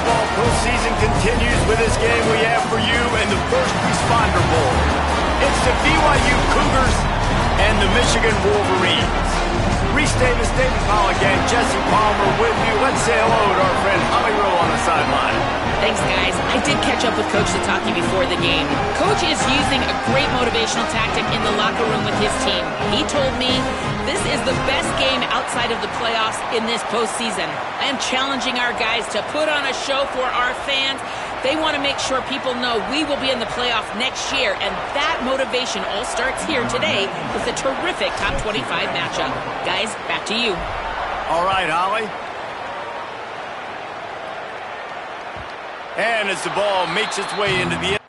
football postseason continues with this game we have for you in the First Responder Bowl. It's the BYU Cougars and the Michigan Wolverines. Reese Davis, David Pollock, and Jesse Palmer with you. Let's say hello to our friend Holly Rowe on the sideline. Thanks, guys. I did catch up with Coach Sataki before the game. Coach is using a great motivational tactic in the locker room with his team. He told me this is the best game outside of the playoffs in this postseason. I am challenging our guys to put on a show for our fans. They want to make sure people know we will be in the playoff next year, and that motivation all starts here today with a terrific top 25 matchup. Guys, back to you. All right, Holly. And as the ball makes its way into the end.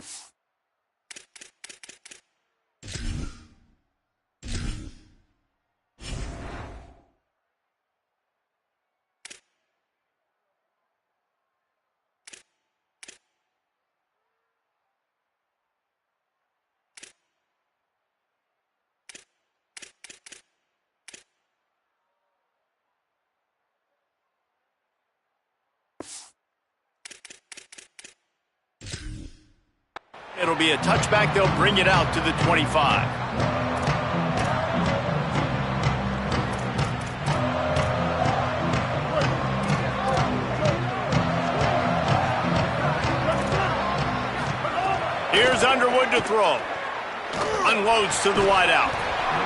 It'll be a touchback. They'll bring it out to the 25. Here's Underwood to throw. Unloads to the wideout.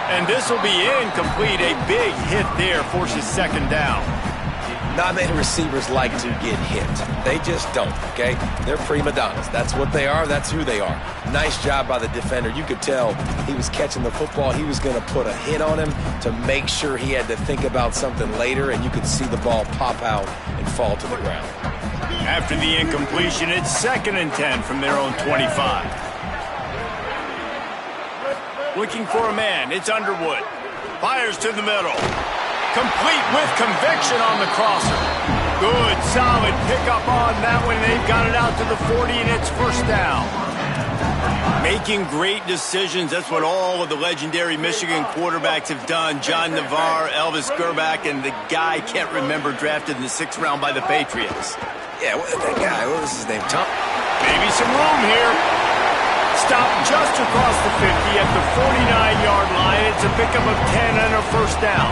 And this will be incomplete. A big hit there forces second down. Not many receivers like to get hit. They just don't, okay? They're prima donnas. That's what they are. That's who they are. Nice job by the defender. You could tell he was catching the football. He was going to put a hit on him to make sure he had to think about something later, and you could see the ball pop out and fall to the ground. After the incompletion, it's 2nd and 10 from their own 25. Looking for a man. It's Underwood. Fires to the middle. Complete with conviction on the crosser. Good, solid pickup on that one. They've got it out to the 40, and it's first down. Making great decisions. That's what all of the legendary Michigan quarterbacks have done. John Navarre, Elvis Gerbach, and the guy, can't remember, drafted in the 6th round by the Patriots. Yeah, that guy, what was his name? Tom? Maybe some room here. Stopped just across the 50 at the 49-yard line. It's a pickup of 10 and a first down.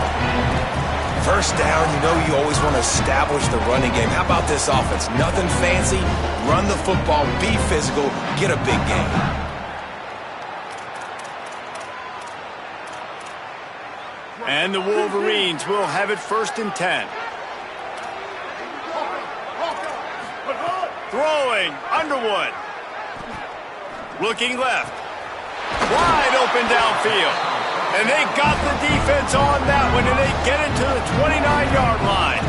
First down, you know you always want to establish the running game. How about this offense? Nothing fancy. Run the football, be physical, get a big game. And the Wolverines will have it 1st and 10. Throwing, Underwood. Looking left. Wide open downfield. And they got the defense on that one, and they get it to the 29-yard line.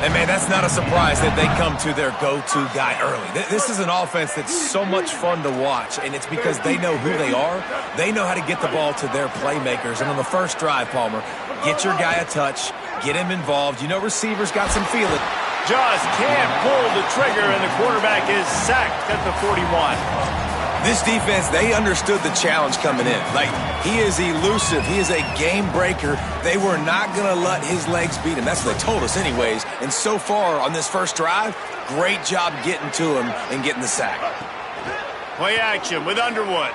And, man, that's not a surprise that they come to their go-to guy early. This is an offense that's so much fun to watch, and it's because they know who they are. They know how to get the ball to their playmakers. And on the first drive, Palmer, get your guy a touch, get him involved. You know receivers got some feeling. Just can't pull the trigger, and the quarterback is sacked at the 41. This defense, they understood the challenge coming in. Like, he is elusive. He is a game breaker. They were not going to let his legs beat him. That's what they told us anyways. And so far on this first drive, great job getting to him and getting the sack. Play action with Underwood.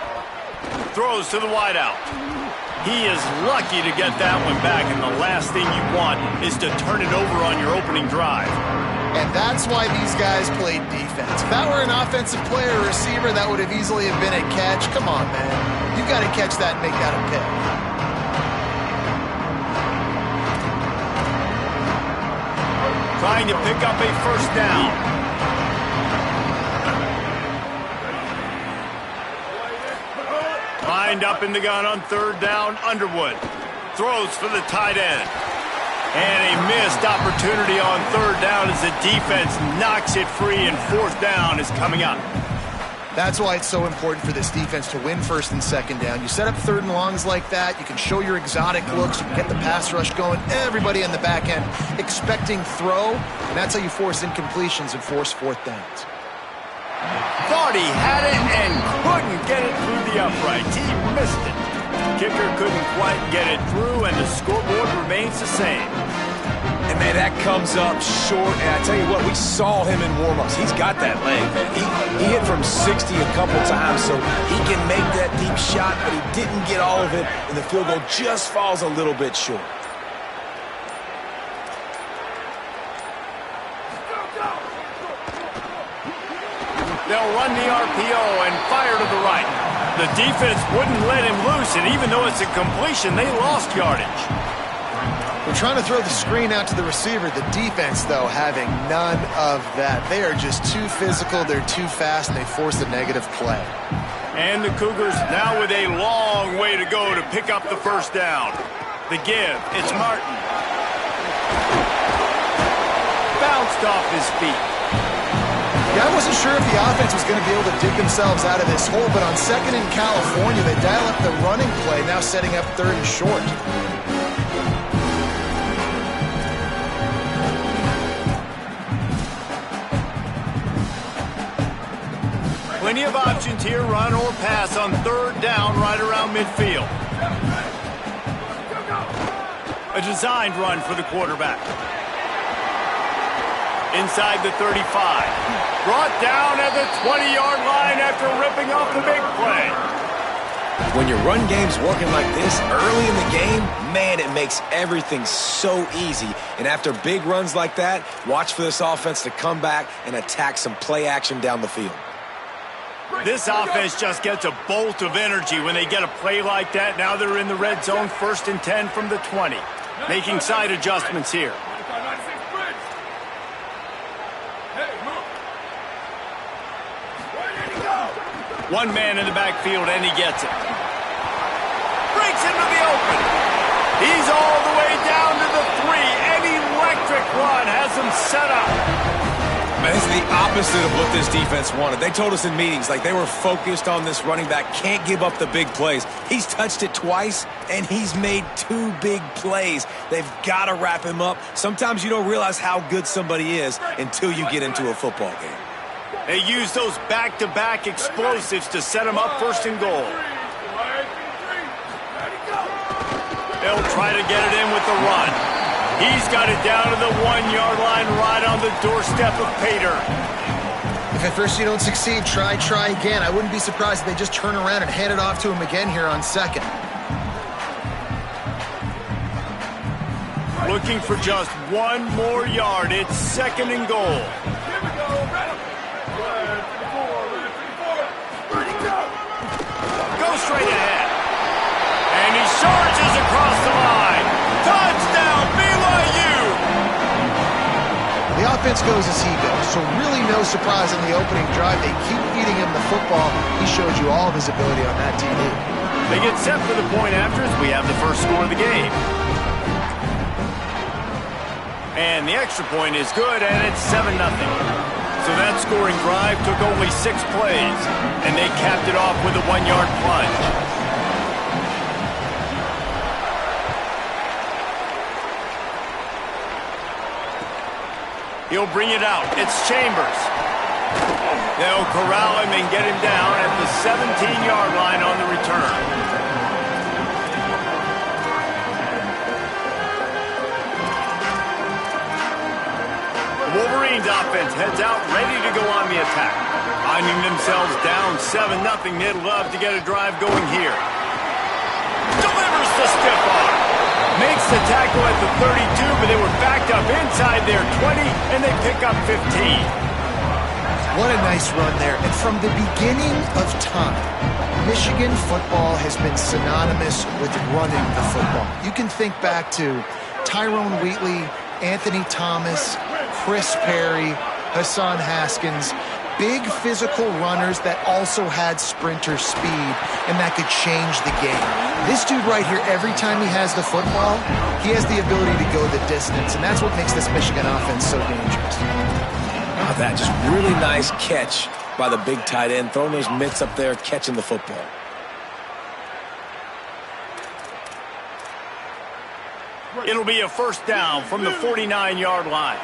Throws to the wideout. He is lucky to get that one back, and the last thing you want is to turn it over on your opening drive. And that's why these guys played defense. If that were an offensive player or receiver, that would have easily have been a catch. Come on, man. You got to catch that and make that a pick. Trying to pick up a first down. Lined up in the gun on 3rd down, Underwood. Throws for the tight end. And a missed opportunity on 3rd down as the defense knocks it free, and 4th down is coming up. That's why it's so important for this defense to win 1st and 2nd down. You set up 3rd and longs like that, you can show your exotic looks, you can get the pass rush going, everybody in the back end expecting throw, and that's how you force incompletions and force 4th downs. Thought he had it and couldn't get it through the uprights. He missed it. Kicker couldn't quite get it through, and the scoreboard remains the same. And man, that comes up short. And I tell you what, we saw him in warm-ups. He's got that leg, man. He hit from 60 a couple times, so he can make that deep shot, but he didn't get all of it, and the field goal just falls a little bit short. They'll run the RPO and fire to the right. The defense wouldn't let him loose, and even though it's a completion, they lost yardage. We're trying to throw the screen out to the receiver. The defense, though, having none of that. They are just too physical, they're too fast, and they force a negative play. And the Cougars now with a long way to go to pick up the first down. The give, it's Martin. Bounced off his feet. Yeah, I wasn't sure if the offense was going to be able to dig themselves out of this hole, but on second in California, they dial up the running play, now setting up third and short. Plenty of options here, run or pass on third down right around midfield. A designed run for the quarterback. Inside the 35. Brought down at the 20-yard line after ripping off the big play. When your run game's working like this early in the game, man, it makes everything so easy. And after big runs like that, watch for this offense to come back and attack some play action down the field. This offense just gets a bolt of energy when they get a play like that. Now they're in the red zone, 1st and 10 from the 20. Making side adjustments here. One man in the backfield, and he gets it. Breaks into the open. He's all the way down to the 3. An electric run has him set up. Man, it's the opposite of what this defense wanted. They told us in meetings, like they were focused on this running back, can't give up the big plays. He's touched it twice, and he's made 2 big plays. They've got to wrap him up. Sometimes you don't realize how good somebody is until you get into a football game. They use those back-to-back explosives to set him up 1st and goal. They'll try to get it in with the run. He's got it down to the 1-yard line right on the doorstep of Pater. If at first you don't succeed, try again. I wouldn't be surprised if they just turn around and hand it off to him again here on second. Looking for just 1 more yard. It's 2nd and goal. Go straight ahead. And he charges across the line. Touchdown, BYU! The offense goes as he goes, so really no surprise in the opening drive. They keep feeding him the football. He showed you all of his ability on that TD. They get set for the point after as we have the first score of the game. And the extra point is good, and it's 7-0. So that scoring drive took only 6 plays, and they capped it off with a 1-yard plunge. He'll bring it out. It's Chambers. They'll corral him and get him down at the 17-yard line on the return. Wolverines offense heads out, ready to go on the attack. Finding themselves down 7-0, they'd love to get a drive going here. Delivers the stiff arm. Makes the tackle at the 32, but they were backed up inside their 20, and they pick up 15. What a nice run there. And from the beginning of time, Michigan football has been synonymous with running the football. You can think back to Tyrone Wheatley, Anthony Thomas, Chris Perry, Hassan Haskins, big physical runners that also had sprinter speed and that could change the game. This dude right here, every time he has the football, he has the ability to go the distance, and that's what makes this Michigan offense so dangerous. Oh, that just really nice catch by the big tight end, throwing those mitts up there, catching the football. It'll be a first down from the 49-yard line.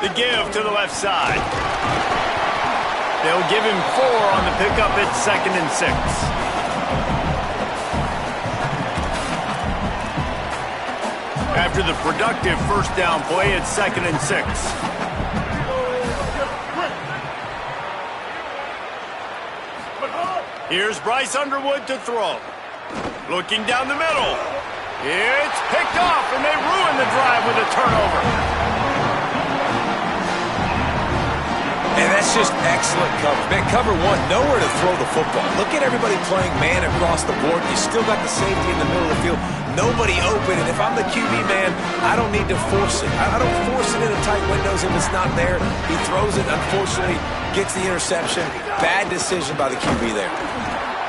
The give to the left side. They'll give him 4 on the pickup at 2nd and 6. After the productive first down play, it's 2nd and 6. Here's Bryce Underwood to throw. Looking down the middle. It's picked off, and they ruin the drive with a turnover. And that's just excellent coverage. Man, cover one, nowhere to throw the football. Look at everybody playing man across the board. You still got the safety in the middle of the field. Nobody open, and if I'm the QB man, I don't need to force it. I don't force it into tight windows if it's not there. He throws it, unfortunately, gets the interception. Bad decision by the QB there.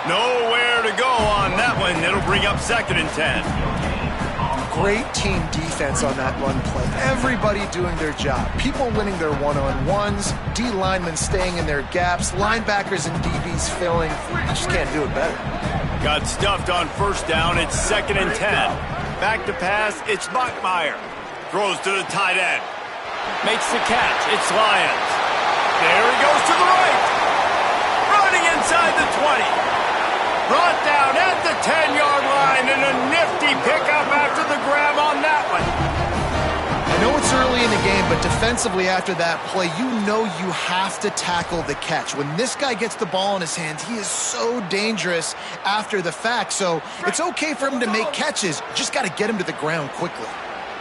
Nowhere to go on that one. It'll bring up 2nd and 10. Great team defense on that run play. Everybody doing their job. People winning their one-on-ones, D linemen staying in their gaps, linebackers and DBs filling. You just can't do it better. Got stuffed on first down. It's 2nd and 10. Back to pass. It's Bachmeier. Throws to the tight end. Makes the catch. It's Lyons. There he goes to the right. Running inside the 20. Brought down at the 10-yard line, and a nifty pickup after the grab on that one. I know it's early in the game, but defensively after that play, you know you have to tackle the catch. When this guy gets the ball in his hands, he is so dangerous after the fact. So it's okay for him to make catches. You just got to get him to the ground quickly.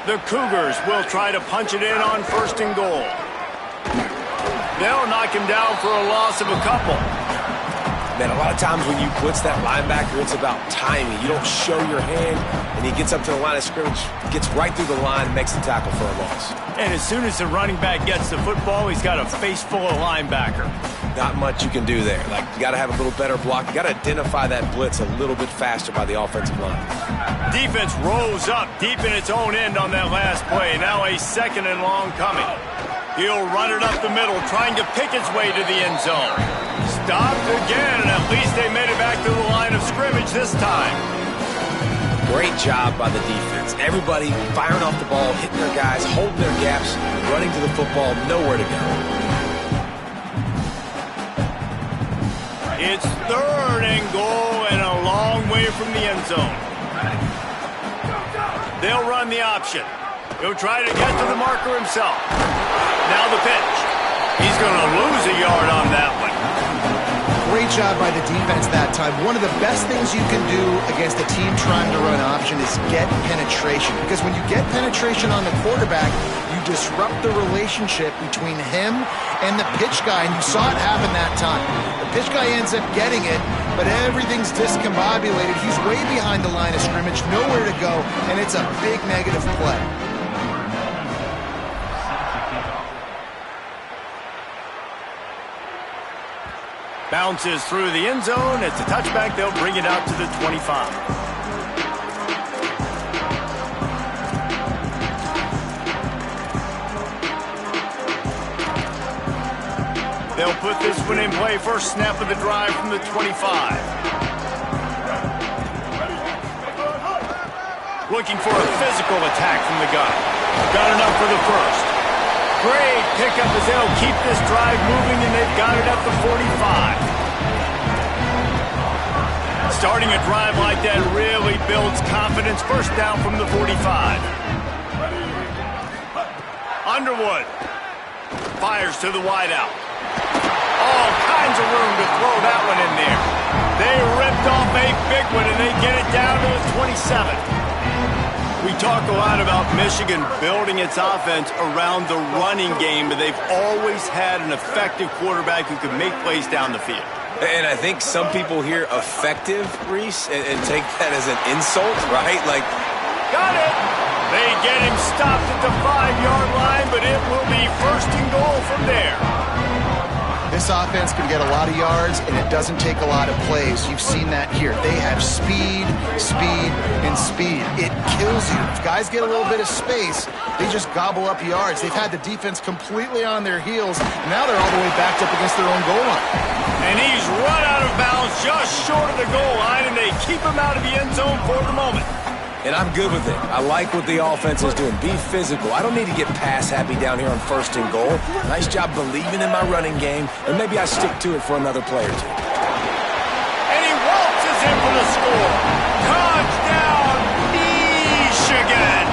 The Cougars will try to punch it in on 1st and goal. They'll knock him down for a loss of a couple. Man, a lot of times when you blitz that linebacker, it's about timing. You don't show your hand, and he gets up to the line of scrimmage, gets right through the line, and makes the tackle for a loss. And as soon as the running back gets the football, he's got a face full of linebacker. Not much you can do there. Like, you got to have a little better block. You got to identify that blitz a little bit faster by the offensive line. Defense rolls up deep in its own end on that last play. Now a 2nd and long coming. He'll run it up the middle, trying to pick its way to the end zone. Stopped again, and at least they made it back to the line of scrimmage this time. Great job by the defense. Everybody firing off the ball, hitting their guys, holding their gaps, running to the football, nowhere to go. It's 3rd and goal and a long way from the end zone. They'll run the option. He'll try to get to the marker himself. Now the pitch. He's going to lose a yard on that one. Great job by the defense that time. One of the best things you can do against a team trying to run option is get penetration. Because when you get penetration on the quarterback, you disrupt the relationship between him and the pitch guy, and you saw it happen that time. The pitch guy ends up getting it, but everything's discombobulated. He's way behind the line of scrimmage, nowhere to go, and it's a big negative play. Bounces through the end zone. It's a touchback. They'll bring it out to the 25. They'll put this one in play. First snap of the drive from the 25. Looking for a physical attack from the gun. Got enough for the first. Great pickup as they'll keep this drive moving, and they've got it at the 45. Starting a drive like that really builds confidence. First down from the 45. Underwood fires to the wideout. All kinds of room to throw that one in there. They ripped off a big one, and they get it down to the 27. We talk a lot about Michigan building its offense around the running game, but they've always had an effective quarterback who can make plays down the field. And I think some people hear effective, Reese, and take that as an insult, right? Like, got it! They get him stopped at the 5-yard line, but it will be 1st and goal from there. This offense can get a lot of yards, and it doesn't take a lot of plays. You've seen that here. They have speed, speed, and speed. It kills you. If guys get a little bit of space, they just gobble up yards. They've had the defense completely on their heels. Now they're all the way backed up against their own goal line. And he's run out of bounds just short of the goal line, and they keep him out of the end zone for the moment. And I'm good with it. I like what the offense is doing. Be physical. I don't need to get pass happy down here on 1st and goal. Nice job believing in my running game, and maybe I stick to it for another play or two. And he waltzes in for the score. Touchdown, Michigan!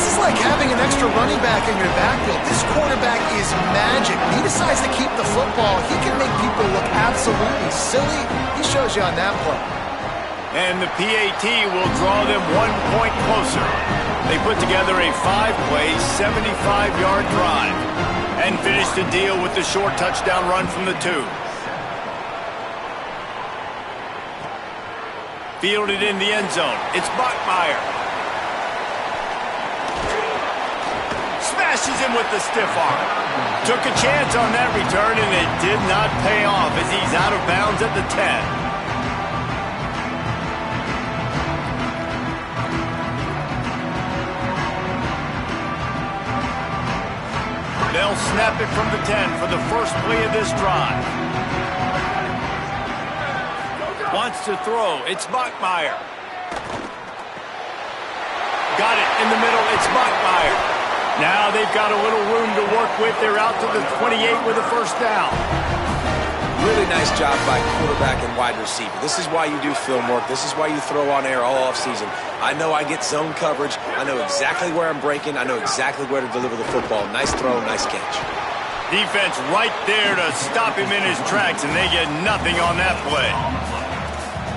This is like having an extra running back in your backfield. This quarterback is magic. He decides to keep the football. He can make people look absolutely silly. He shows you on that play. And the PAT will draw them 1 point closer. They put together a 5-play, 75-yard drive and finish the deal with the short touchdown run from the 2. Fielded in the end zone. It's Bachmeier. Smashes him with the stiff arm. Took a chance on that return, and it did not pay off as he's out of bounds at the 10. They'll snap it from the 10 for the first play of this drive. Wants to throw. It's Bachmeier. Got it in the middle. It's Bachmeier. Now they've got a little room to work with. They're out to the 28 with a first down. Really nice job by quarterback and wide receiver. This is why you do film work. This is why you throw on air all offseason. I know I get zone coverage. I know exactly where I'm breaking. I know exactly where to deliver the football. Nice throw, nice catch. Defense right there to stop him in his tracks, and they get nothing on that play.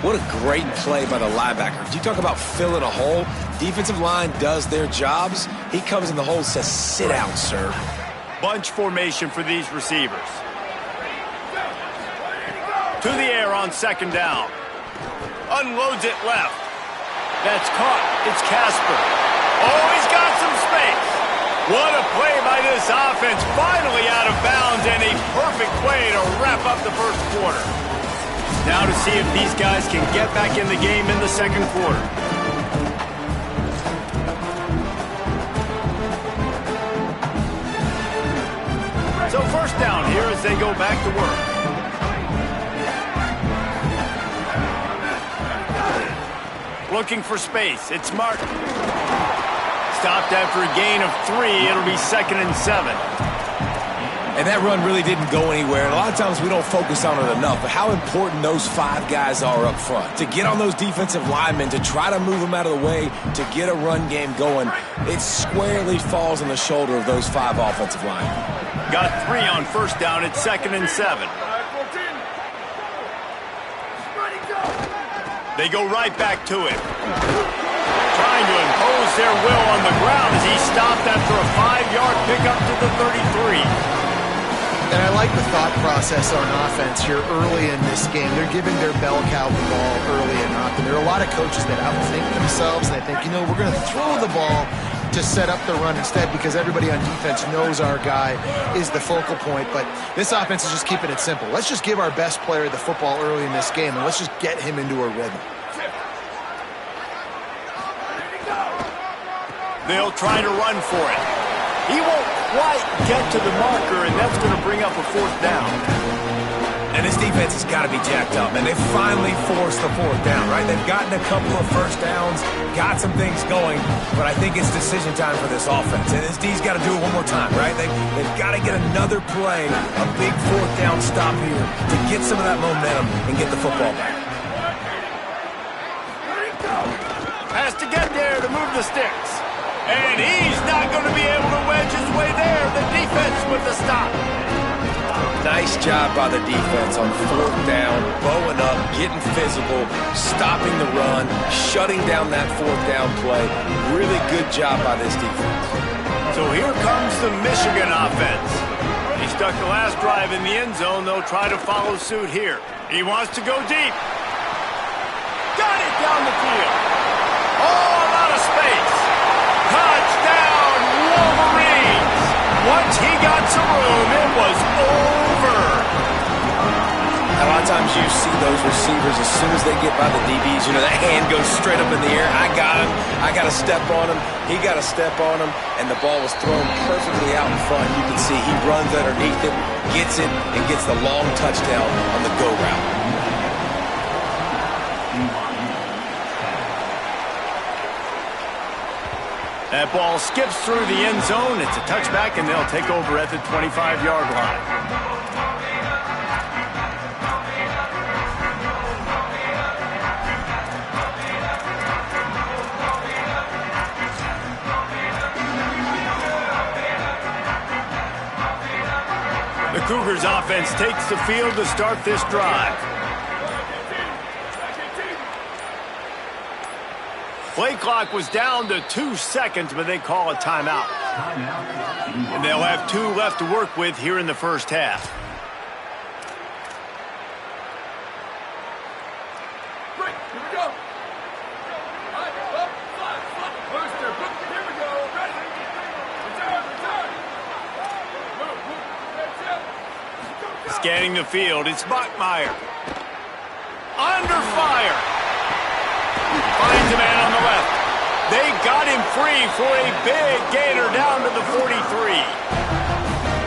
What a great play by the linebacker. You talk about filling a hole. Defensive line does their jobs. He comes in the hole and says, sit down, sir. Bunch formation for these receivers. To the air on second down. Unloads it left. That's caught. It's Casper. Oh, he's got some space. What a play by this offense. Finally out of bounds, and a perfect play to wrap up the first quarter. Now to see if these guys can get back in the game in the second quarter. So first down here as they go back to work. Looking for space. It's Martin. Stopped after a gain of 3. It'll be 2nd and 7. And that run really didn't go anywhere. And a lot of times we don't focus on it enough. But how important those 5 guys are up front. To get on those defensive linemen, to try to move them out of the way, to get a run game going, it squarely falls on the shoulder of those 5 offensive linemen. Got 3 on first down. It's 2nd and 7. They go right back to it. Trying to impose their will on the ground as he stopped after a 5-yard pickup to the 33. And I like the thought process on offense here early in this game. They're giving their bell cow the ball early and often. There are a lot of coaches that outthink themselves, and they think, you know, we're going to throw the ball to set up the run instead because everybody on defense knows our guy is the focal point. But this offense is just keeping it simple. Let's just give our best player the football early in this game, and let's just get him into a rhythm. They'll try to run for it. He won't quite get to the marker, and that's going to bring up a 4th down. And this defense has got to be jacked up, and they've finally forced the 4th down, right? They've gotten a couple of first downs, got some things going, but I think it's decision time for this offense. And this D's got to do it one more time, right? They've got to get another play, a big 4th down stop here to get some of that momentum and get the football back. Has to get there to move the sticks. And he's not going to be able to wedge his way there. The defense with the stop. Nice job by the defense on 4th down, bowing up, getting physical, stopping the run, shutting down that 4th down play. Really good job by this defense. So here comes the Michigan offense. He stuck the last drive in the end zone. They'll try to follow suit here. He wants to go deep. Got it down the field. Oh, a lot of space. Touchdown, Wolverines! Once he got some room, it was over. A lot of times you see those receivers, as soon as they get by the DBs, you know, that hand goes straight up in the air. I got him. I got to step on him. He got to step on him. And the ball was thrown perfectly out in front. You can see he runs underneath it, gets it, and gets the long touchdown on the go route. That ball skips through the end zone. It's a touchback, and they'll take over at the 25-yard line. The Cougars offense takes the field to start this drive. Play clock was down to 2 seconds, but they call a timeout. And they'll have 2 left to work with here in the first half. Here we go. Booster, here we go. Ready. Return. Scanning the field, it's Bachmeyer. Under fire. Finds a man on the left. They got him free for a big gainer down to the 43.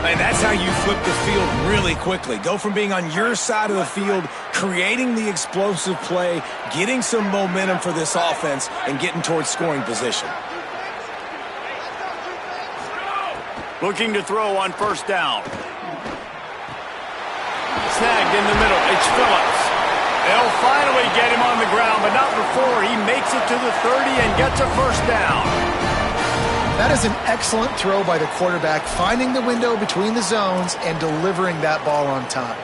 And that's how you flip the field really quickly. Go from being on your side of the field, creating the explosive play, getting some momentum for this offense, and getting towards scoring position. Looking to throw on first down. Snagged in the middle. It's Phillips. They'll finally get him on the ground, but not before he makes it to the 30 and gets a first down. That is an excellent throw by the quarterback, finding the window between the zones and delivering that ball on time.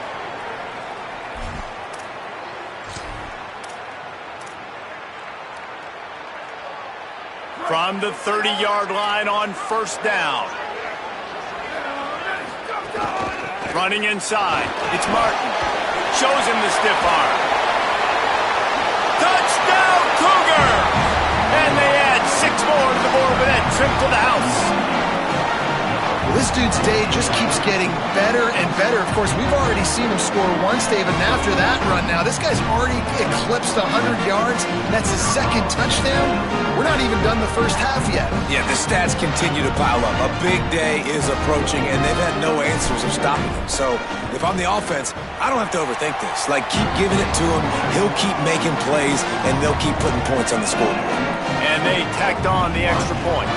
From the 30-yard line on first down. Running inside. It's Martin. Shows him the stiff arm. Touchdown, Cougar! And they add 6 more to the board with that trip to the house. Well, this dude's day just keeps getting better and better. Of course, we've already seen him score once, David, and after that run now, this guy's already eclipsed 100 yards. That's his second touchdown. We're not even done the first half yet. Yeah, the stats continue to pile up. A big day is approaching, and they've had no answers of stopping him. So if I'm the offense, I don't have to overthink this. Like, keep giving it to him. He'll keep making plays, and they'll keep putting points on the scoreboard. And they tacked on the extra point.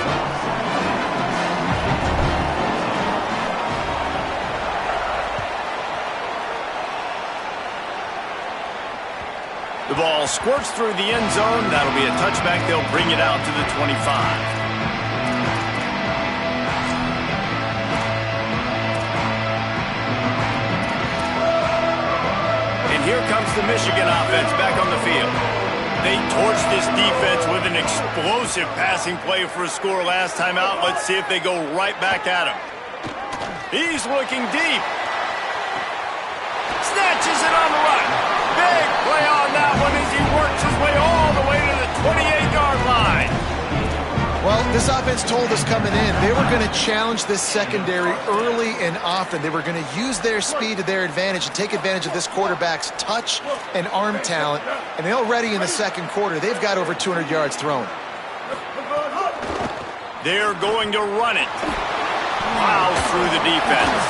The ball squirts through the end zone. That'll be a touchback. They'll bring it out to the 25. And here comes the Michigan offense back on the field. They torched this defense with an explosive passing play for a score last time out. Let's see if they go right back at him. He's looking deep. Snatches it on the run. Big play on that one as he works his way all the way to the 28-yard line. Well, this offense told us coming in they were going to challenge this secondary early and often. They were going to use their speed to their advantage and take advantage of this quarterback's touch and arm talent. And already in the second quarter, they've got over 200 yards thrown. They're going to run it. Plows through the defense.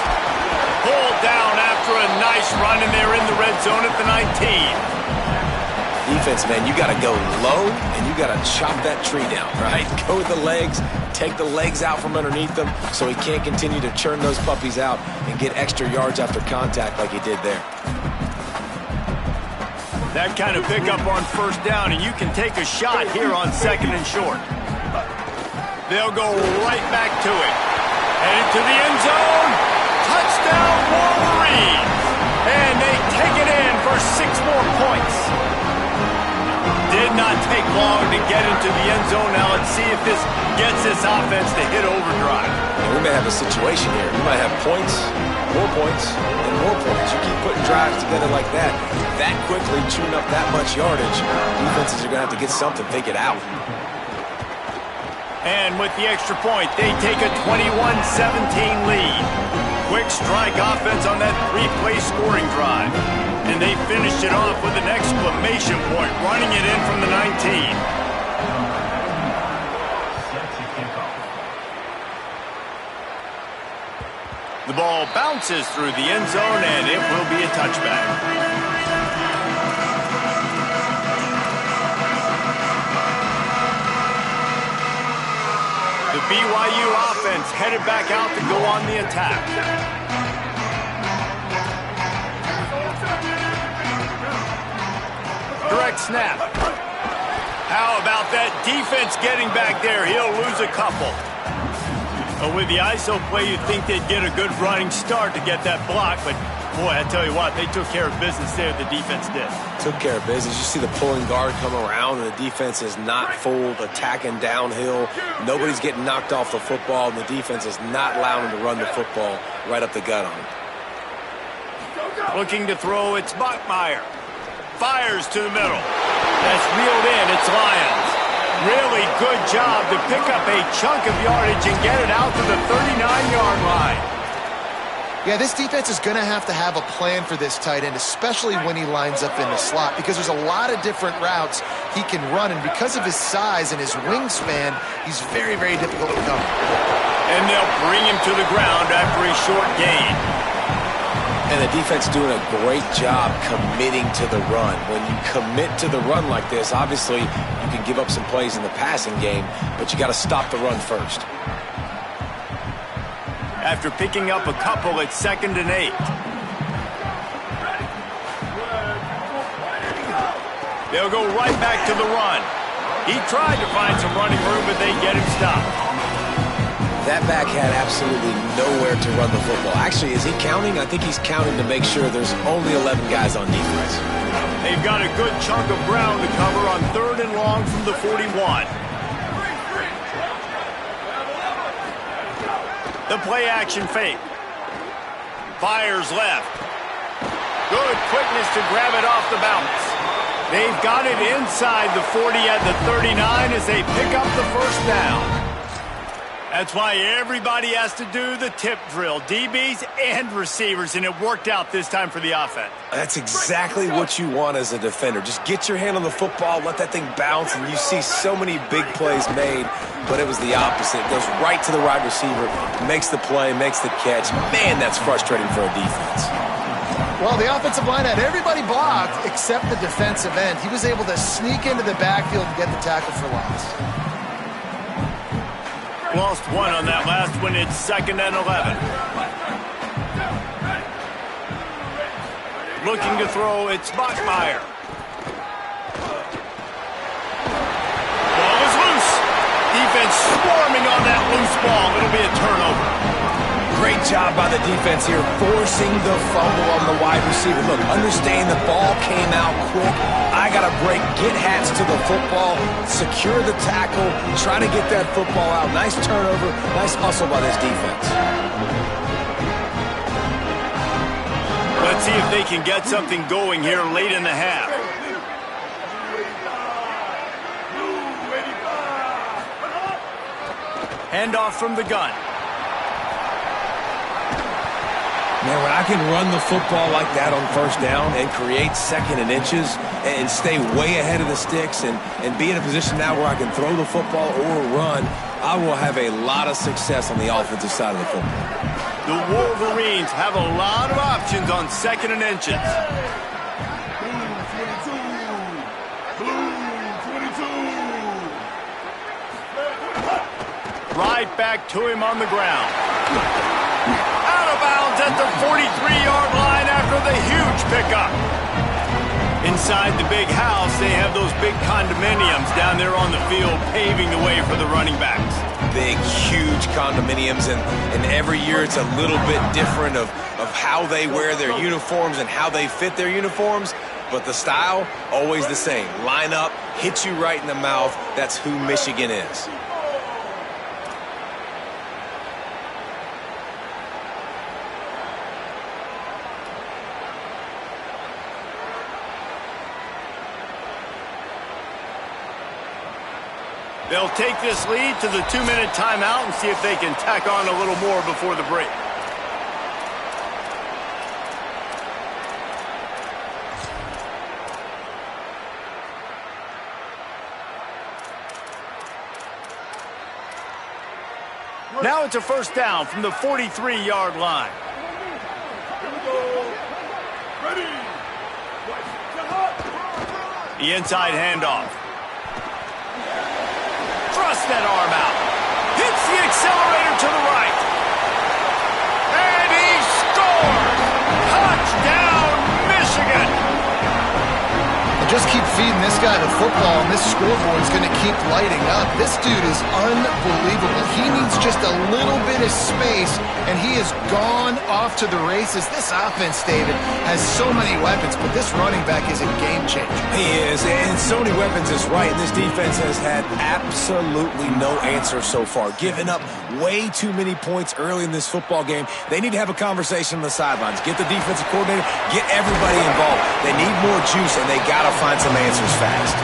Pulled down after a nice run, and they're in the red zone at the 19. Defense, man, you got to go low, and you got to chop that tree down, right? Go with the legs, take the legs out from underneath them so he can't continue to churn those puppies out and get extra yards after contact like he did there. That kind of pickup on first down, and you can take a shot here on second and short. They'll go right back to it. Headed to the end zone. Touchdown, Wolverines! And they take it in for 6 more points. Did not take long to get into the end zone. Now let's see if this gets this offense to hit overdrive. We may have a situation here. We might have points, and more points. You keep putting drives together like that quickly, chewing up that much yardage, defenses are going to have to get something figured out. And with the extra point, they take a 21-17 lead. Quick strike offense on that 3-play scoring drive. And they finished it off with an exclamation point, running it in from the 19. The ball bounces through the end zone, and it will be a touchback. The BYU offense headed back out to go on the attack. Direct snap. How about that defense getting back there? He'll lose a couple. But with the ISO play, you'd think they'd get a good running start to get that block. But, boy, I tell you what, they took care of business there, the defense did. Took care of business. You see the pulling guard come around, and the defense is not fooled, attacking downhill. Nobody's getting knocked off the football, and the defense is not allowing them to run the football right up the gut on them. Looking to throw, it's Bachmeier. Fires to the middle. That's reeled in, it's Lyons. Really good job to pick up a chunk of yardage and get it out to the 39-yard line. Yeah, this defense is going to have a plan for this tight end, especially when he lines up in the slot, because there's a lot of different routes he can run, and because of his size and his wingspan, he's very, very difficult to cover. And they'll bring him to the ground after a short gain. And the defense doing a great job committing to the run. When you commit to the run like this, obviously you can give up some plays in the passing game, but you got to stop the run first. After picking up a couple, it's 2nd and 8. They'll go right back to the run. He tried to find some running room, but they get him stopped. That back had absolutely nowhere to run the football. Actually, is he counting? I think he's counting to make sure there's only 11 guys on defense. They've got a good chunk of ground to cover on 3rd and long from the 41. The play action fake. Fires left. Good quickness to grab it off the bounce. They've got it inside the 40 at the 39 as they pick up the first down. That's why everybody has to do the tip drill, DBs and receivers, and it worked out this time for the offense. That's exactly what you want as a defender. Just get your hand on the football, let that thing bounce, and you see so many big plays made, but it was the opposite. It goes right to the wide receiver, makes the play, makes the catch. Man, that's frustrating for a defense. Well, the offensive line had everybody blocked except the defensive end. He was able to sneak into the backfield and get the tackle for loss. Lost one on that last one. It's 2nd and 11. Looking to throw, it's Bachmeier. Ball is loose. Defense swarming on that loose ball. It'll be a turnover. Great job by the defense here, forcing the fumble on the wide receiver. Look, understand the ball came out quick. I got to break, get hats to the football, secure the tackle, try to get that football out. Nice turnover, nice hustle by this defense. Let's see if they can get something going here late in the half. Handoff from the gun. Man, when I can run the football like that on 1st down and create 2nd and inches and stay way ahead of the sticks and be in a position now where I can throw the football or run, I will have a lot of success on the offensive side of the football. The Wolverines have a lot of options on 2nd and inches. Right back to him on the ground. Out of bounds at the 43-yard line after the huge pickup. Inside the big house, they have those big condominiums down there on the field paving the way for the running backs. Big, huge condominiums, and every year it's a little bit different of how they wear their uniforms and how they fit their uniforms, but the style, always the same. Line up, hit you right in the mouth. That's who Michigan is. They'll take this lead to the 2-minute timeout and see if they can tack on a little more before the break. Now it's a 1st down from the 43-yard line. The inside handoff. Thrust that arm out. Hits the accelerator to the right. And he scores! Touchdown, Michigan! just keep feeding this guy the football, and this scoreboard is going to keep lighting up. This dude is unbelievable. He needs just a little bit of space, and he has gone off to the races. This offense, David, has so many weapons, but this running back is a game changer. He is, and so many weapons is right. This defense has had absolutely no answer so far, giving up way too many points early in this football game. They need to have a conversation on the sidelines. Get the defensive coordinator, get everybody involved. They need more juice, and they got to find some answers fast.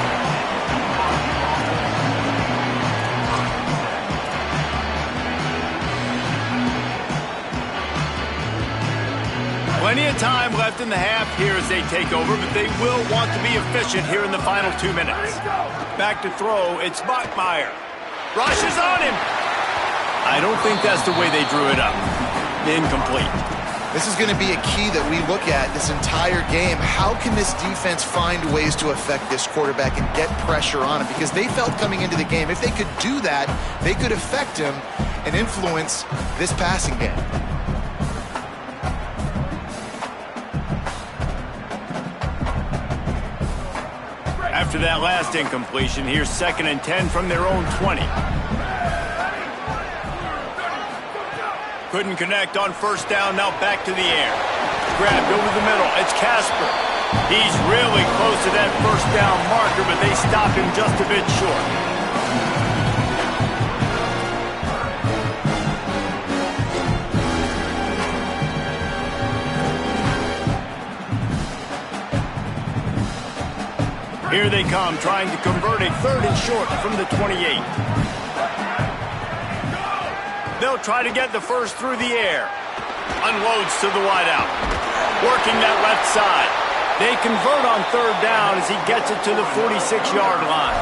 Plenty of time left in the half here as they take over, but they will want to be efficient here in the final 2 minutes. Back to throw, it's Bachmeier. Rushes on him. I don't think that's the way they drew it up. Incomplete. This is going to be a key that we look at this entire game. How can this defense find ways to affect this quarterback and get pressure on him? Because they felt coming into the game, if they could do that, they could affect him and influence this passing game. After that last incompletion, here's 2nd and 10 from their own 20. Couldn't connect on first down, now back to the air. Grabbed over the middle, it's Casper. He's really close to that first down marker, but they stop him just a bit short. Here they come, trying to convert a 3rd and short from the 28. They'll try to get the first through the air. Unloads to the wideout. Working that left side. They convert on 3rd down as he gets it to the 46-yard line.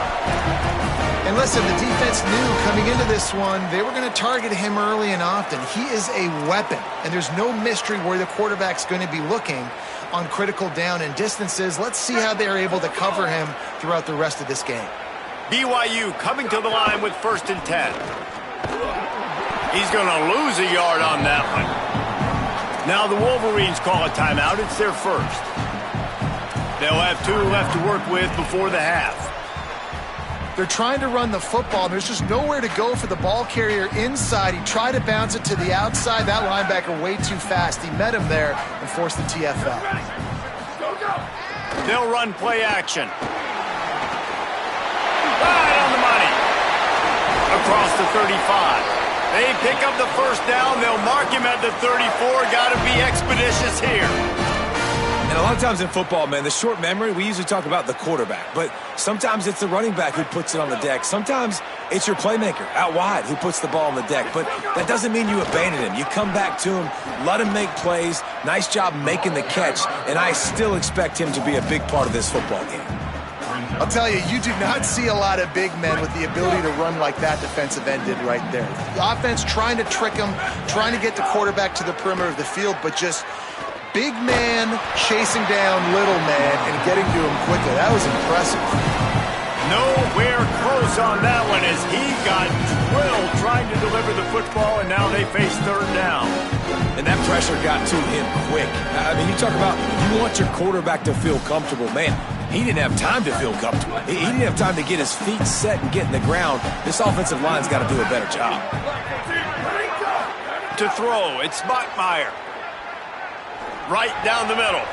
And listen, the defense knew coming into this one, they were going to target him early and often. He is a weapon, and there's no mystery where the quarterback's going to be looking on critical down and distances. Let's see how they're able to cover him throughout the rest of this game. BYU coming to the line with 1st and 10. He's going to lose a yard on that one. Now the Wolverines call a timeout. It's their first. They'll have 2 left to work with before the half. They're trying to run the football. There's just nowhere to go for the ball carrier inside. He tried to bounce it to the outside. That linebacker way too fast. He met him there and forced the TFL. They'll run play action. Right on the money. Across the 35. They pick up the first down. They'll mark him at the 34. Got to be expeditious here. And a lot of times in football, man, the short memory, we usually talk about the quarterback. But sometimes it's the running back who puts it on the deck. Sometimes it's your playmaker out wide who puts the ball on the deck. But that doesn't mean you abandon him. You come back to him, let him make plays. Nice job making the catch. And I still expect him to be a big part of this football game. I'll tell you, you do not see a lot of big men with the ability to run like that defensive end did right there. The offense trying to trick him, trying to get the quarterback to the perimeter of the field, but just big man chasing down little man and getting to him quickly. That was impressive. Nowhere close on that one as he got drilled trying to deliver the football, and now they face 3rd down. And that pressure got to him quick. I mean, you talk about you want your quarterback to feel comfortable. Man, he didn't have time to feel comfortable. He didn't have time to get his feet set and get in the ground. This offensive line's got to do a better job. To throw, it's Bachmeier. Right down the middle.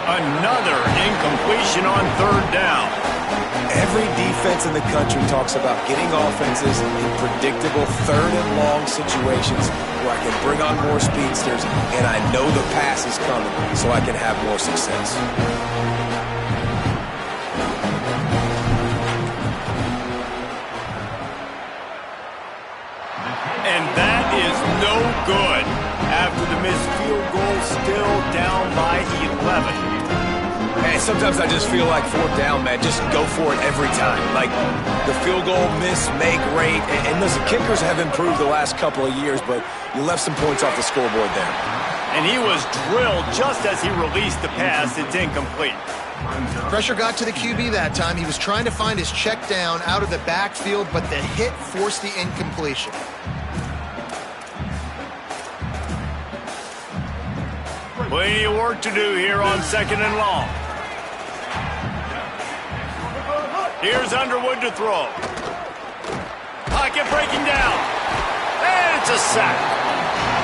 Another incompletion on 3rd down. Every defense in the country talks about getting offenses in predictable 3rd and long situations where I can bring on more speedsters and I know the pass is coming so I can have more success. And that is no good after the missed field goal, still down by 11. Man, sometimes I just feel like 4th down, man. Just go for it every time. Like the field goal miss, make rate. And listen, kickers have improved the last couple of years, but you left some points off the scoreboard there. And he was drilled just as he released the pass. It's incomplete. Pressure got to the QB that time. He was trying to find his check down out of the backfield, but the hit forced the incompletion. Plenty of work to do here on 2nd and long. Here's Underwood to throw. Pocket breaking down. And it's a sack.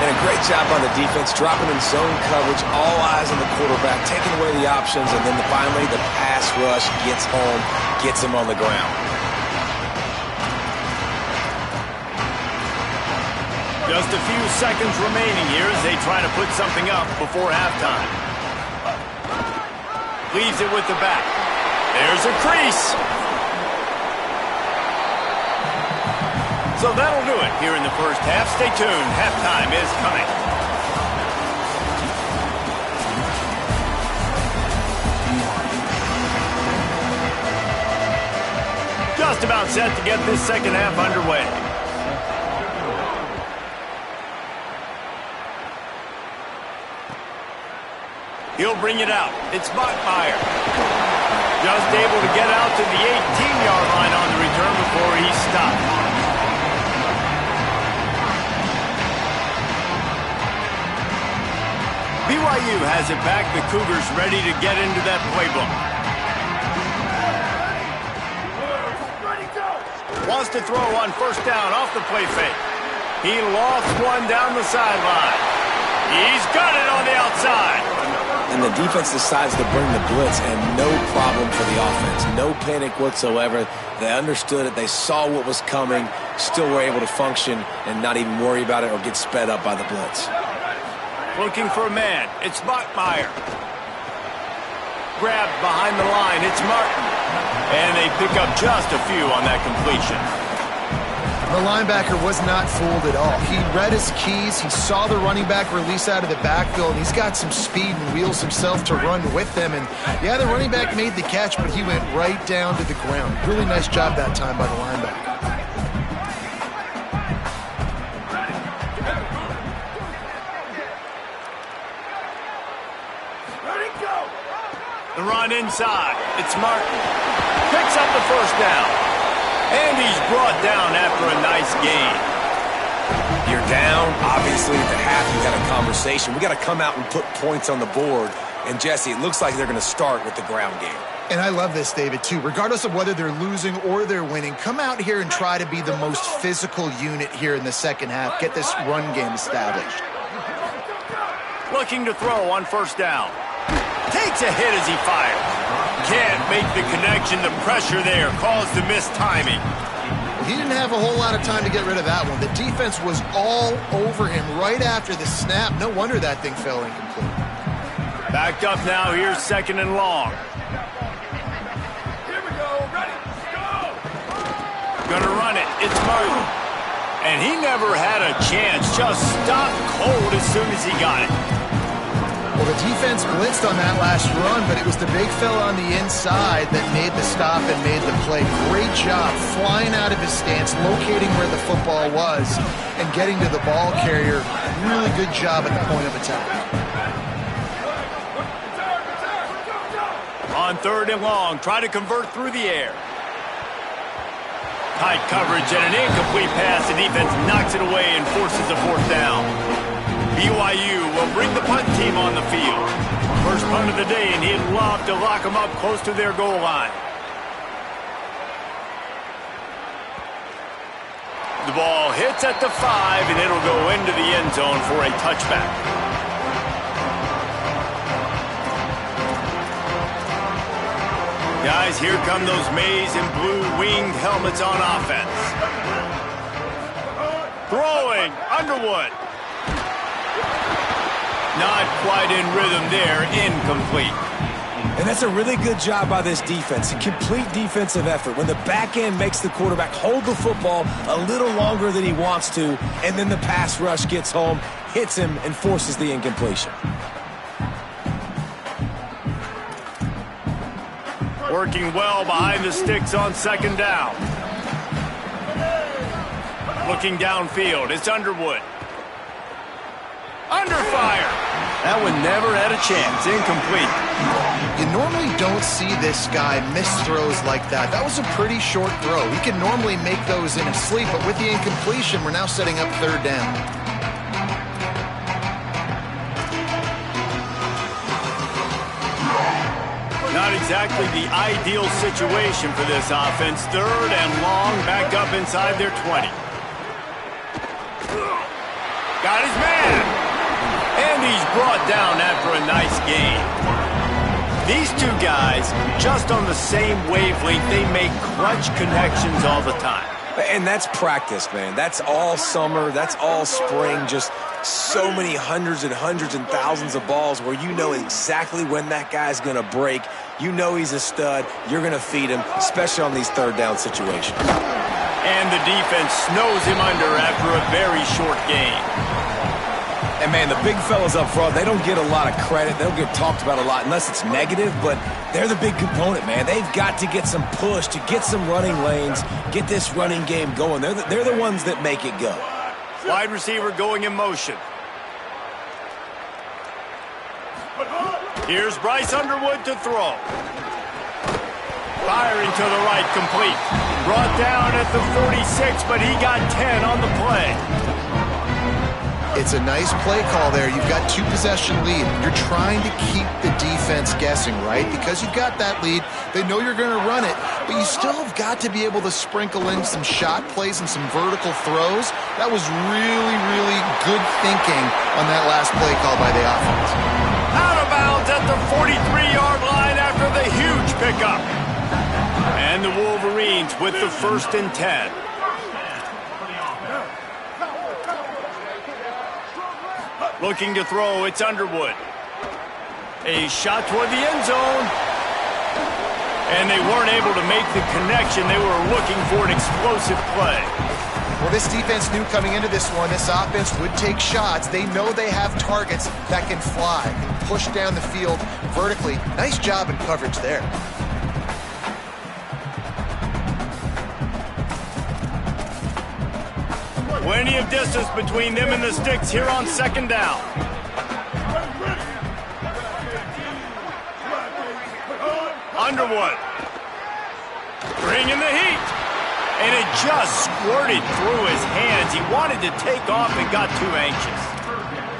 And a great job by the defense, dropping in zone coverage, all eyes on the quarterback, taking away the options, and then finally the pass rush gets home, gets him on the ground. Just a few seconds remaining here as they try to put something up before halftime. Leaves it with the back. There's a crease. So that'll do it here in the first half. Stay tuned. Halftime is coming. Just about set to get this second half underway. He'll bring it out. It's Bachmeier. Just able to get out to the 18-yard line on the return before he stopped. BYU has it back. The Cougars ready to get into that playbook. Wants to throw on first down off the play fake. He lost one down the sideline. He's got it on the outside. And the defense decides to bring the blitz, and no problem for the offense. No panic whatsoever. They understood it. They saw what was coming, still were able to function and not even worry about it or get sped up by the blitz. Looking for a man. It's Bachmeier. Grabbed behind the line. It's Martin. And they pick up just a few on that completion. The linebacker was not fooled at all. He read his keys. He saw the running back release out of the backfield. He's got some speed and wheels himself to run with them. And, yeah, the running back made the catch, but he went right down to the ground. Really nice job that time by the linebacker. The run inside. It's Martin. Picks up the first down. And he's brought down after a nice gain. You're down. Obviously, at the half, you had a conversation. We got to come out and put points on the board. And, Jesse, it looks like they're going to start with the ground game. And I love this, David, too. Regardless of whether they're losing or they're winning, come out here and try to be the most physical unit here in the second half. Get this run game established. Looking to throw on first down. Takes a hit as he fires. Can't make the connection. The pressure there caused the missed timing. He didn't have a whole lot of time to get rid of that one. The defense was all over him right after the snap. No wonder that thing fell incomplete. Backed up now. Here's second and long. Here we go. Ready. Go. Gonna run it. It's Martin. And he never had a chance. Just stopped cold as soon as he got it. Well, the defense blitzed on that last run, but it was the big fella on the inside that made the stop and made the play. Great job flying out of his stance, locating where the football was, and getting to the ball carrier. Really good job at the point of attack. On third and long, try to convert through the air. Tight coverage and an incomplete pass. The defense knocks it away and forces a fourth down. BYU will bring the punt team on the field. First punt of the day, and he'd love to lock them up close to their goal line. The ball hits at the 5, and it'll go into the end zone for a touchback. Guys, here come those maize and blue winged helmets on offense. Throwing, Underwood. Not quite in rhythm there, incomplete. And that's a really good job by this defense, a complete defensive effort. When the back end makes the quarterback hold the football a little longer than he wants to, and then the pass rush gets home, hits him, and forces the incompletion. Working well behind the sticks on second down. Looking downfield, it's Underwood. Under fire. That one never had a chance. Incomplete. You normally don't see this guy miss throws like that. That was a pretty short throw. He can normally make those in his sleep, but with the incompletion, we're now setting up third down. Not exactly the ideal situation for this offense. 3rd and long, back up inside their 20. Got his man. And he's brought down after a nice gain. These two guys, just on the same wavelength, they make clutch connections all the time. And that's practice, man. That's all summer. That's all spring. Just so many hundreds and thousands of balls where you know exactly when that guy's going to break. You know he's a stud. You're going to feed him, especially on these 3rd down situations. And the defense snows him under after a very short game. And, man, the big fellas up front, they don't get a lot of credit. They don't get talked about a lot unless it's negative, but they're the big component, man. They've got to get some push, to get some running lanes, get this running game going. They're the ones that make it go. Wide receiver going in motion. Here's Bryce Underwood to throw. Firing to the right, complete. Brought down at the 46, but he got 10 on the play. It's a nice play call there. You've got 2-possession lead. You're trying to keep the defense guessing, right? Because you've got that lead. They know you're going to run it, but you still have got to be able to sprinkle in some shot plays and some vertical throws. That was really, really good thinking on that last play call by the offense. Out of bounds at the 43-yard line after the huge pickup. And the Wolverines with the 1st and 10. Looking to throw, it's Underwood. A shot toward the end zone. And they weren't able to make the connection. They were looking for an explosive play. Well, this defense knew coming into this one, this offense would take shots. They know they have targets that can fly and push down the field vertically. Nice job in coverage there. Plenty of distance between them and the sticks here on 2nd down. Underwood. Bringing the heat. And it just squirted through his hands. He wanted to take off and got too anxious.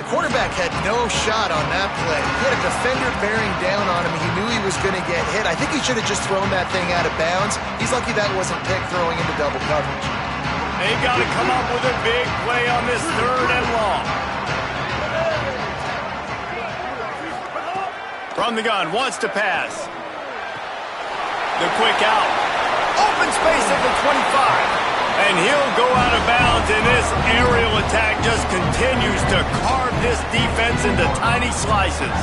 The quarterback had no shot on that play. He had a defender bearing down on him. He knew he was going to get hit. I think he should have just thrown that thing out of bounds. He's lucky that wasn't picked throwing into double coverage. They've got to come up with a big play on this 3rd and long. From the gun, wants to pass. The quick out. Open space at the 25. And he'll go out of bounds, and this aerial attack just continues to carve this defense into tiny slices.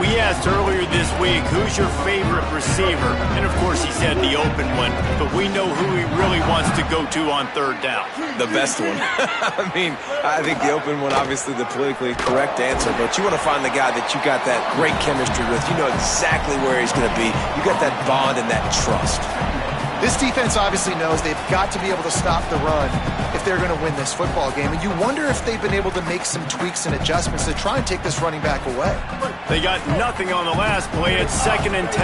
We asked earlier this week, who's your favorite receiver? And, of course, he said the open one. But we know who he really wants to go to on 3rd down. The best one. I mean, I think the open one, obviously the politically correct answer, but you want to find the guy that you got that great chemistry with. You know exactly where he's going to be. You got that bond and that trust. This defense obviously knows they've got to be able to stop the run if they're going to win this football game. And you wonder if they've been able to make some tweaks and adjustments to try and take this running back away. They got nothing on the last play. It's 2nd and 10.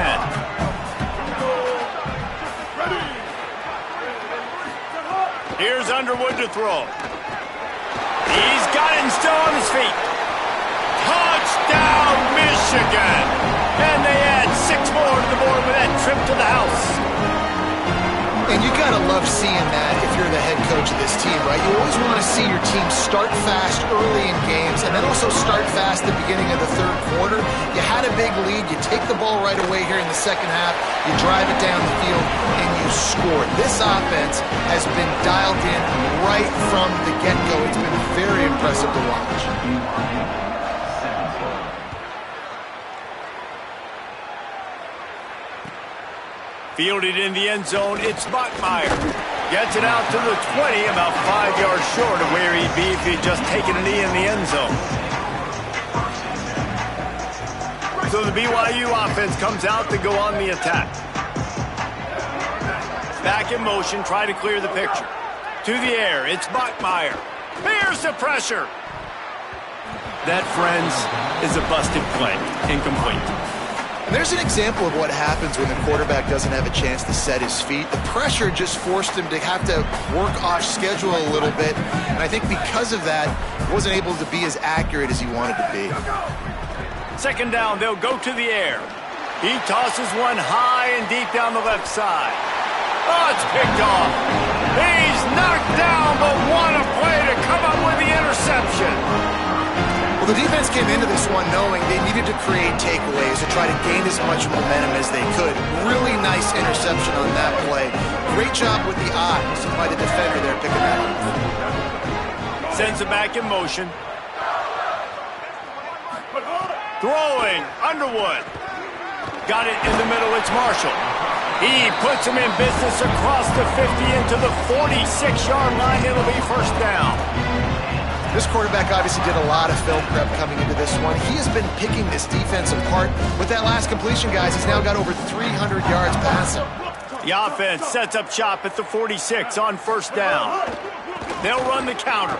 Here's Underwood to throw. He's got it and still on his feet. Touchdown, Michigan! And they add 6 more to the board with that trip to the house. And you got to love seeing that if you're the head coach of this team, right? You always want to see your team start fast early in games and then also start fast at the beginning of the 3rd quarter. You had a big lead. You take the ball right away here in the 2nd half. You drive it down the field, and you score. This offense has been dialed in right from the get-go. It's been very impressive to watch. Fielded in the end zone, it's Bachmeier. Gets it out to the 20, about 5 yards short of where he'd be if he'd just taken a knee in the end zone. So the BYU offense comes out to go on the attack. Back in motion, try to clear the picture. To the air, it's Bachmeier. Here's the pressure. That, friends, is a busted play. Incomplete. And there's an example of what happens when the quarterback doesn't have a chance to set his feet. The pressure just forced him to have to work off schedule a little bit. And I think because of that, he wasn't able to be as accurate as he wanted to be. 2nd down, they'll go to the air. He tosses one high and deep down the left side. Oh, it's picked off. He's knocked down, but what a play to come up with the interception. Well, the defense came into this one knowing they needed to create takeaways to try to gain as much momentum as they could. Really nice interception on that play. Great job with the eyes by the defender there picking that up. Sends it back in motion. Throwing, Underwood. Got it in the middle, it's Marshall. He puts him in business across the 50 into the 46-yard line. It'll be first down. This quarterback obviously did a lot of film prep coming into this one. He has been picking this defense apart. With that last completion, guys, he's now got over 300 yards passing. The offense sets up shop at the 46 on first down. They'll run the counter.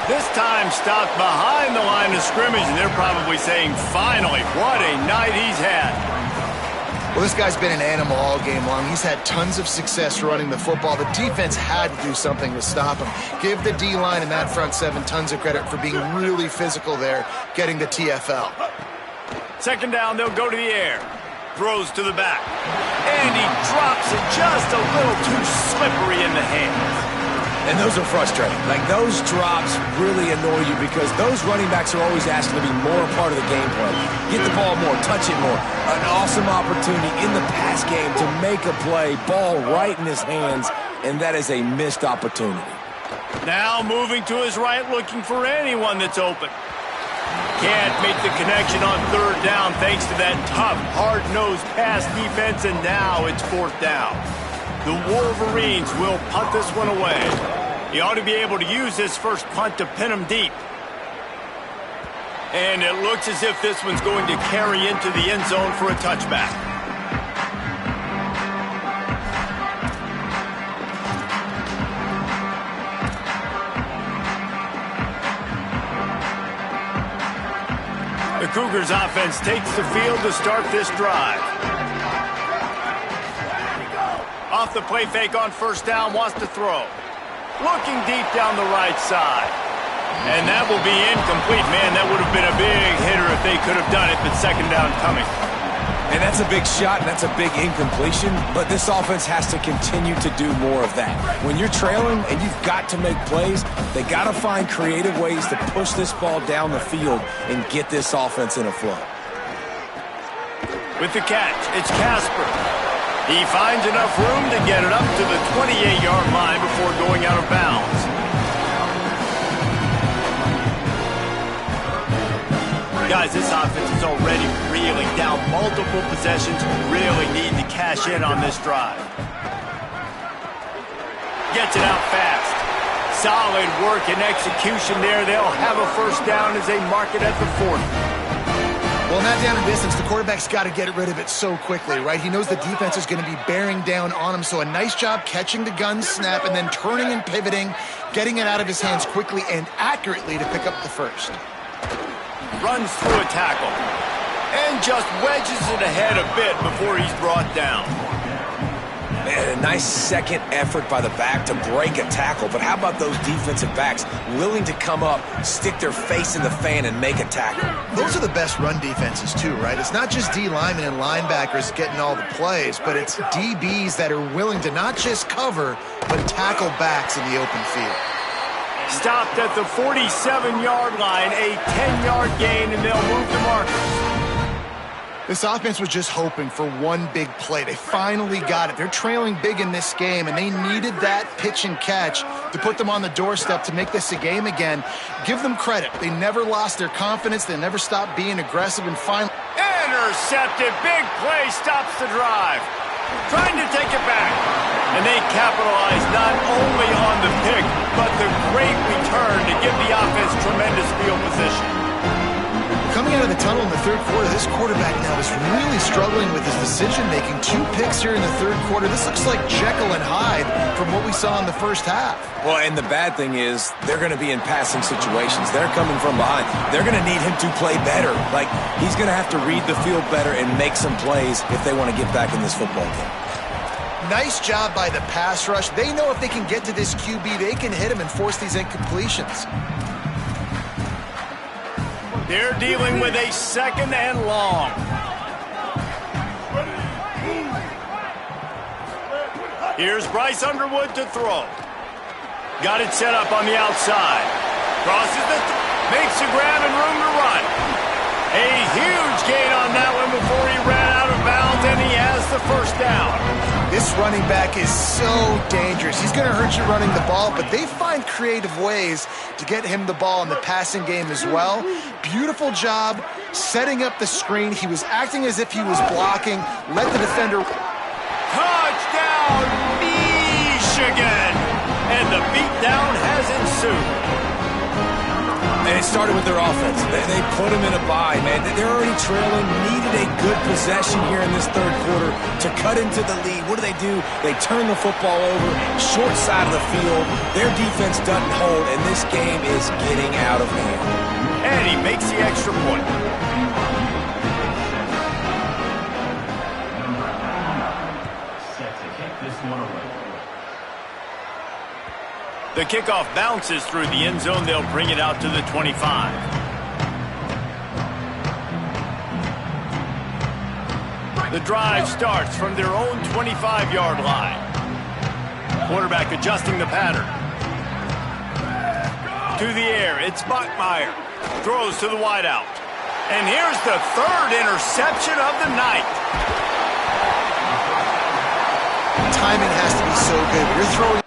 This time stopped behind the line of scrimmage, and they're probably saying, finally, what a night he's had. Well, this guy's been an animal all game long. He's had tons of success running the football. The defense had to do something to stop him. Give the D-line and that front seven tons of credit for being really physical there, getting the TFL. Second down, they'll go to the air. Throws to the back. And he drops it just a little too slippery in the hands. And those are frustrating. Like, those drops really annoy you because those running backs are always asking to be more a part of the game plan. Get the ball more, touch it more. An awesome opportunity in the pass game to make a play, ball right in his hands, and that is a missed opportunity. Now moving to his right, looking for anyone that's open. Can't make the connection on third down thanks to that tough, hard-nosed pass defense, and now it's fourth down. The Wolverines will punt this one away. He ought to be able to use this first punt to pin him deep. And it looks as if this one's going to carry into the end zone for a touchback. The Cougars offense takes the field to start this drive. Off the play fake on first down, wants to throw. Looking deep down the right side. And that will be incomplete. Man, that would have been a big hitter if they could have done it, but second down coming. And that's a big shot, and that's a big incompletion, but this offense has to continue to do more of that. When you're trailing and you've got to make plays, they got to find creative ways to push this ball down the field and get this offense in a flow. With the catch, it's Casper. He finds enough room to get it up to the 28-yard line before going out of bounds. Guys, this offense is already reeling down multiple possessions. Really need to cash in on this drive. Gets it out fast. Solid work and execution there. They'll have a first down as they mark it at the 40. Well, in that down and distance, the quarterback's got to get rid of it so quickly, right? He knows the defense is going to be bearing down on him, so a nice job catching the gun snap and then turning and pivoting, getting it out of his hands quickly and accurately to pick up the first. Runs through a tackle and just wedges it ahead a bit before he's brought down. Man, a nice second effort by the back to break a tackle, but how about those defensive backs willing to come up, stick their face in the fan, and make a tackle? Those are the best run defenses too, right? It's not just D linemen and linebackers getting all the plays, but it's DBs that are willing to not just cover, but tackle backs in the open field. Stopped at the 47-yard line, a 10-yard gain, and they'll move to markers. This offense was just hoping for one big play. They finally got it. They're trailing big in this game, and they needed that pitch and catch to put them on the doorstep to make this a game again. Give them credit. They never lost their confidence. They never stopped being aggressive, and finally... Intercepted. Big play stops the drive. Trying to take it back. And they capitalize not only on the pick, but the great return to give the offense tremendous field position. Coming out of the tunnel in the third quarter, this quarterback now is really struggling with his decision-making. 2 picks here in the third quarter. This looks like Jekyll and Hyde from what we saw in the first half. Well, and the bad thing is they're going to be in passing situations. They're coming from behind. They're going to need him to play better. Like, he's going to have to read the field better and make some plays if they want to get back in this football game. Nice job by the pass rush. They know if they can get to this QB, they can hit him and force these incompletions. They're dealing with a second and long. Here's Bryce Underwood to throw. Got it set up on the outside. Crosses the makes a grab and room to run. A huge gain on that one before he ran out of bounds, and he has the first down. This running back is so dangerous. He's going to hurt you running the ball, but they find creative ways to get him the ball in the passing game as well. Beautiful job setting up the screen. He was acting as if he was blocking. Let the defender... Touchdown, Michigan! And the beatdown has ensued. And it started with their offense. They put him in a bye, man. They're already trailing, needed a good possession here in this third quarter to cut into the lead. What do? They turn the football over, short side of the field. Their defense doesn't hold, and this game is getting out of hand. And he makes the extra point. Set to kick this one away. The kickoff bounces through the end zone. They'll bring it out to the 25. The drive starts from their own 25-yard line. Quarterback adjusting the pattern. To the air, it's Bachmeier. Throws to the wideout. And here's the third interception of the night. Timing has to be so good. You're throwing